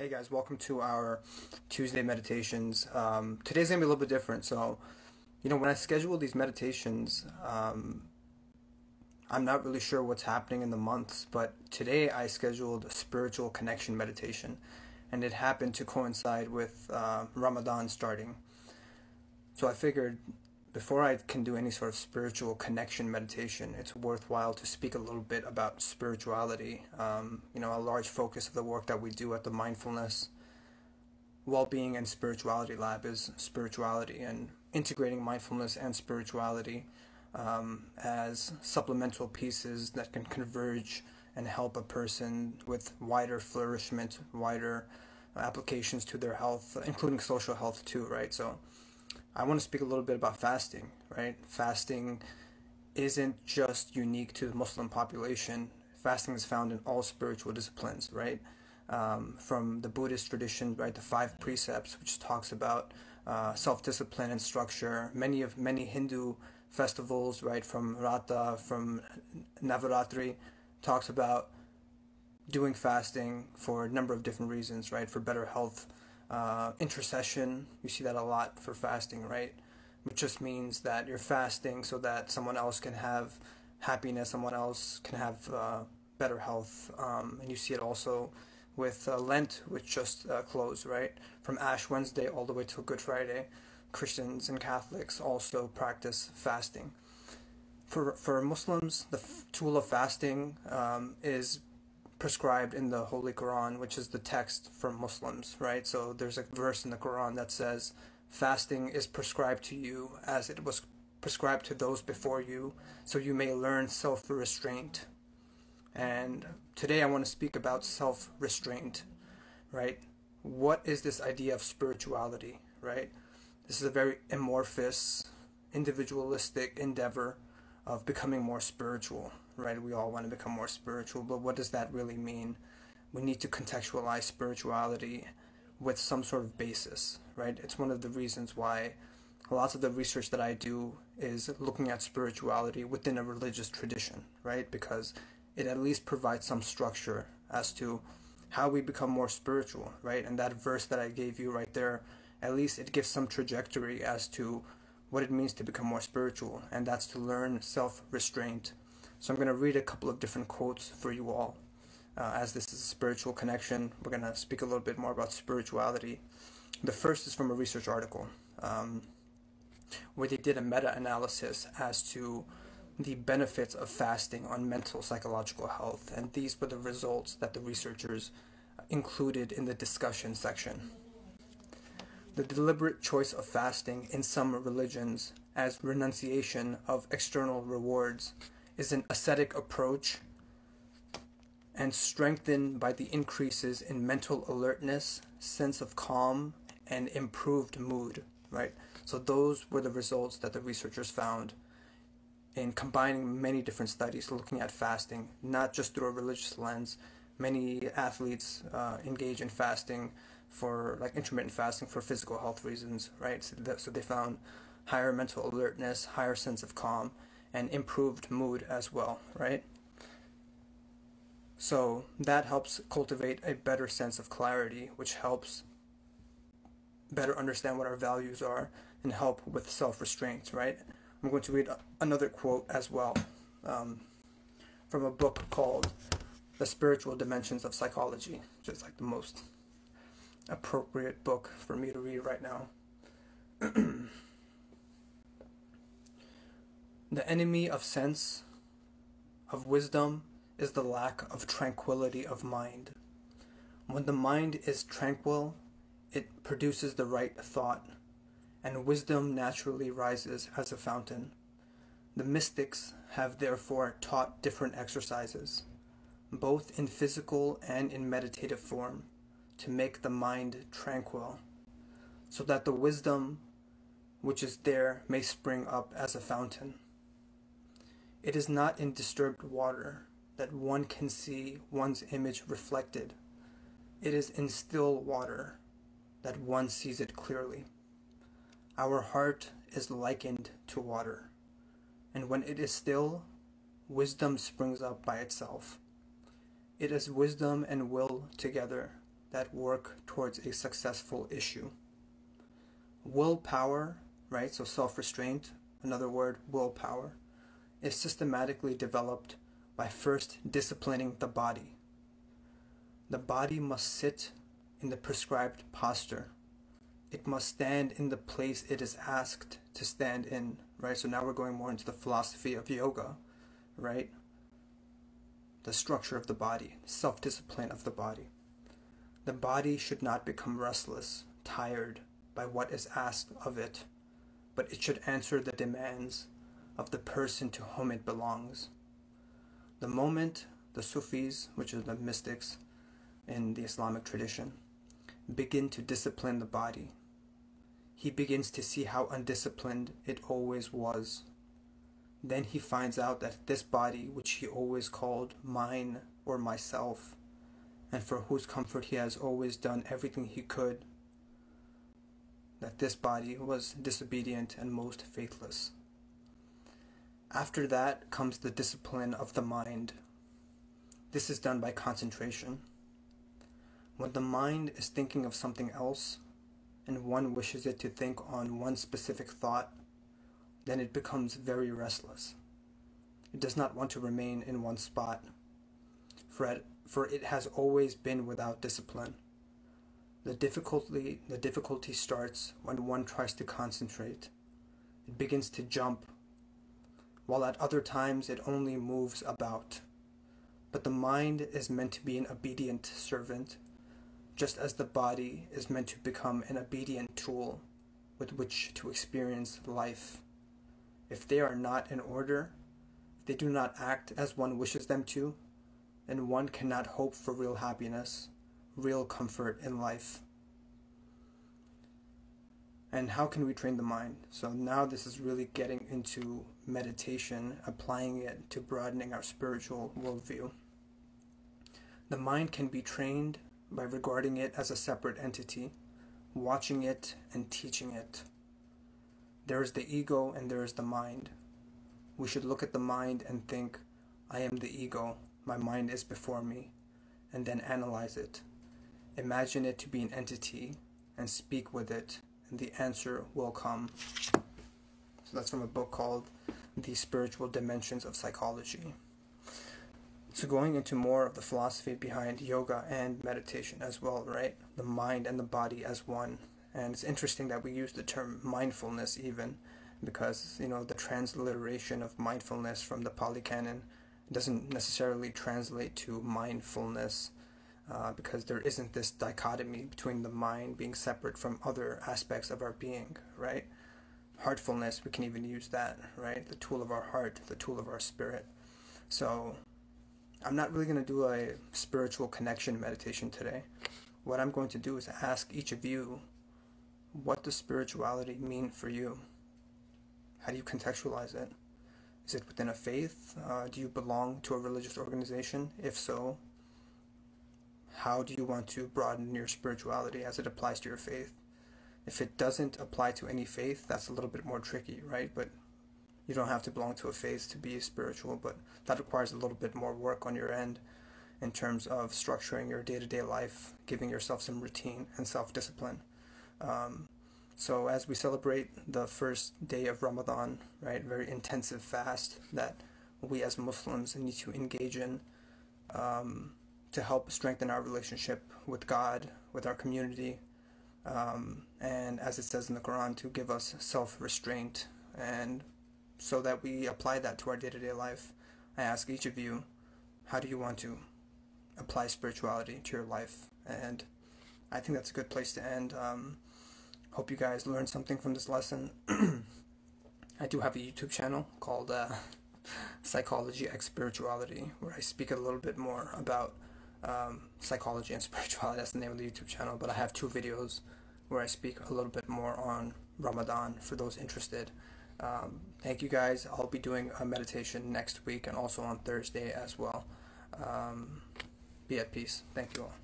Hey guys, welcome to our Tuesday meditations. Today's gonna be a little bit different. So, when I schedule these meditations, I'm not really sure what's happening in the months, but today I scheduled a spiritual connection meditation, and it happened to coincide with Ramadan starting. So I figured before I can do any sort of spiritual connection meditation, it's worthwhile to speak a little bit about spirituality. A large focus of the work that we do at the Mindfulness, Well-Being, and Spirituality Lab is spirituality, and integrating mindfulness and spirituality as supplemental pieces that can converge and help a person with wider flourishment, wider applications to their health, including social health too, right? So I want to speak a little bit about fasting, right? Fasting isn't just unique to the Muslim population. Fasting is found in all spiritual disciplines, right? From the Buddhist tradition, right, the five precepts, which talks about self-discipline and structure. Many Hindu festivals, right, from Rata, from Navaratri, talks about doing fasting for a number of different reasons, right? For better health, intercession, you see that a lot for fasting, right? Which just means that you're fasting so that someone else can have happiness, someone else can have better health, and you see it also with Lent, which just closed, right? From Ash Wednesday all the way to Good Friday, Christians and Catholics also practice fasting. For Muslims, the tool of fasting is prescribed in the Holy Quran, which is the text for Muslims, right? So there's a verse in the Quran that says, fasting is prescribed to you as it was prescribed to those before you, so you may learn self-restraint. And today I want to speak about self-restraint, right? What is this idea of spirituality, right? This is a very amorphous, individualistic endeavor of becoming more spiritual, right? We all want to become more spiritual, but what does that really mean? We need to contextualize spirituality with some sort of basis, right? It's one of the reasons why lots of the research that I do is looking at spirituality within a religious tradition, right? Because it at least provides some structure as to how we become more spiritual, right? And that verse that I gave you right there, at least it gives some trajectory as to what it means to become more spiritual, and that's to learn self-restraint. So I'm going to read a couple of different quotes for you all. As this is a spiritual connection, we're going to speak a little bit more about spirituality. The first is from a research article where they did a meta-analysis as to the benefits of fasting on mental psychological health, and these were the results that the researchers included in the discussion section. The deliberate choice of fasting in some religions as renunciation of external rewards is an ascetic approach and strengthened by the increases in mental alertness, sense of calm, and improved mood, right? So those were the results that the researchers found in combining many different studies looking at fasting, not just through a religious lens. Many athletes engage in fasting for intermittent fasting for physical health reasons, right? So they found higher mental alertness, higher sense of calm, and improved mood as well, right? So that helps cultivate a better sense of clarity, which helps better understand what our values are and help with self-restraint, right? I'm going to read another quote as well from a book called The Spiritual Dimensions of Psychology, which is the most appropriate book for me to read right now. The enemy of sense, of wisdom, is the lack of tranquility of mind. When the mind is tranquil, it produces the right thought, and wisdom naturally rises as a fountain. The mystics have therefore taught different exercises, both in physical and in meditative form, to make the mind tranquil, so that the wisdom which is there may spring up as a fountain. It is not in disturbed water that one can see one's image reflected. It is in still water that one sees it clearly. Our heart is likened to water, and when it is still, wisdom springs up by itself. It is wisdom and will together that work towards a successful issue. Willpower, right, so self-restraint, another word, willpower, is systematically developed by first disciplining the body. The body must sit in the prescribed posture. It must stand in the place it is asked to stand in, right? So now we're going more into the philosophy of yoga, right? The structure of the body, self-discipline of the body. The body should not become restless, tired by what is asked of it, but it should answer the demands of the person to whom it belongs. The moment the Sufis, which are the mystics in the Islamic tradition, begin to discipline the body, he begins to see how undisciplined it always was. Then he finds out that this body, which he always called mine or myself, and for whose comfort he has always done everything he could, that this body was disobedient and most faithless. After that comes the discipline of the mind. This is done by concentration. When the mind is thinking of something else, and one wishes it to think on one specific thought, then it becomes very restless. It does not want to remain in one spot, for it has always been without discipline. The difficulty starts when one tries to concentrate. It begins to jump, while at other times it only moves about. But the mind is meant to be an obedient servant, just as the body is meant to become an obedient tool with which to experience life. If they are not in order, if they do not act as one wishes them to, then one cannot hope for real happiness, real comfort in life. And how can we train the mind? So now this is really getting into meditation, applying it to broadening our spiritual worldview. The mind can be trained by regarding it as a separate entity, watching it and teaching it. There is the ego and there is the mind. We should look at the mind and think, I am the ego, my mind is before me, and then analyze it. Imagine it to be an entity and speak with it, and the answer will come. So that's from a book called The Spiritual Dimensions of Psychology. So going into more of the philosophy behind yoga and meditation as well, right? The mind and the body as one. And it's interesting that we use the term mindfulness even, because, the transliteration of mindfulness from the Pali Canon doesn't necessarily translate to mindfulness, because there isn't this dichotomy between the mind being separate from other aspects of our being, right? Heartfulness, we can even use that, right? The tool of our heart, the tool of our spirit. So I'm not really going to do a spiritual connection meditation today. What I'm going to do is ask each of you, what does spirituality mean for you? How do you contextualize it? Is it within a faith? Do you belong to a religious organization? If so, how do you want to broaden your spirituality as it applies to your faith? If it doesn't apply to any faith, that's a little bit more tricky, right? But you don't have to belong to a faith to be spiritual, but that requires a little bit more work on your end in terms of structuring your day-to-day life, giving yourself some routine and self-discipline. So as we celebrate the first day of Ramadan, right, very intensive fast that we as Muslims need to engage in to help strengthen our relationship with God, with our community, and as it says in the Quran, to give us self-restraint, and so that we apply that to our day-to-day life. I ask each of you, how do you want to apply spirituality to your life? And I think that's a good place to end. Hope you guys learned something from this lesson. I do have a YouTube channel called Psychology X Spirituality, where I speak a little bit more about psychology and spirituality. That's the name of the YouTube channel. But I have 2 videos where I speak a little bit more on Ramadan for those interested. Thank you guys. I'll be doing a meditation next week and also on Thursday as well. Be at peace. Thank you all.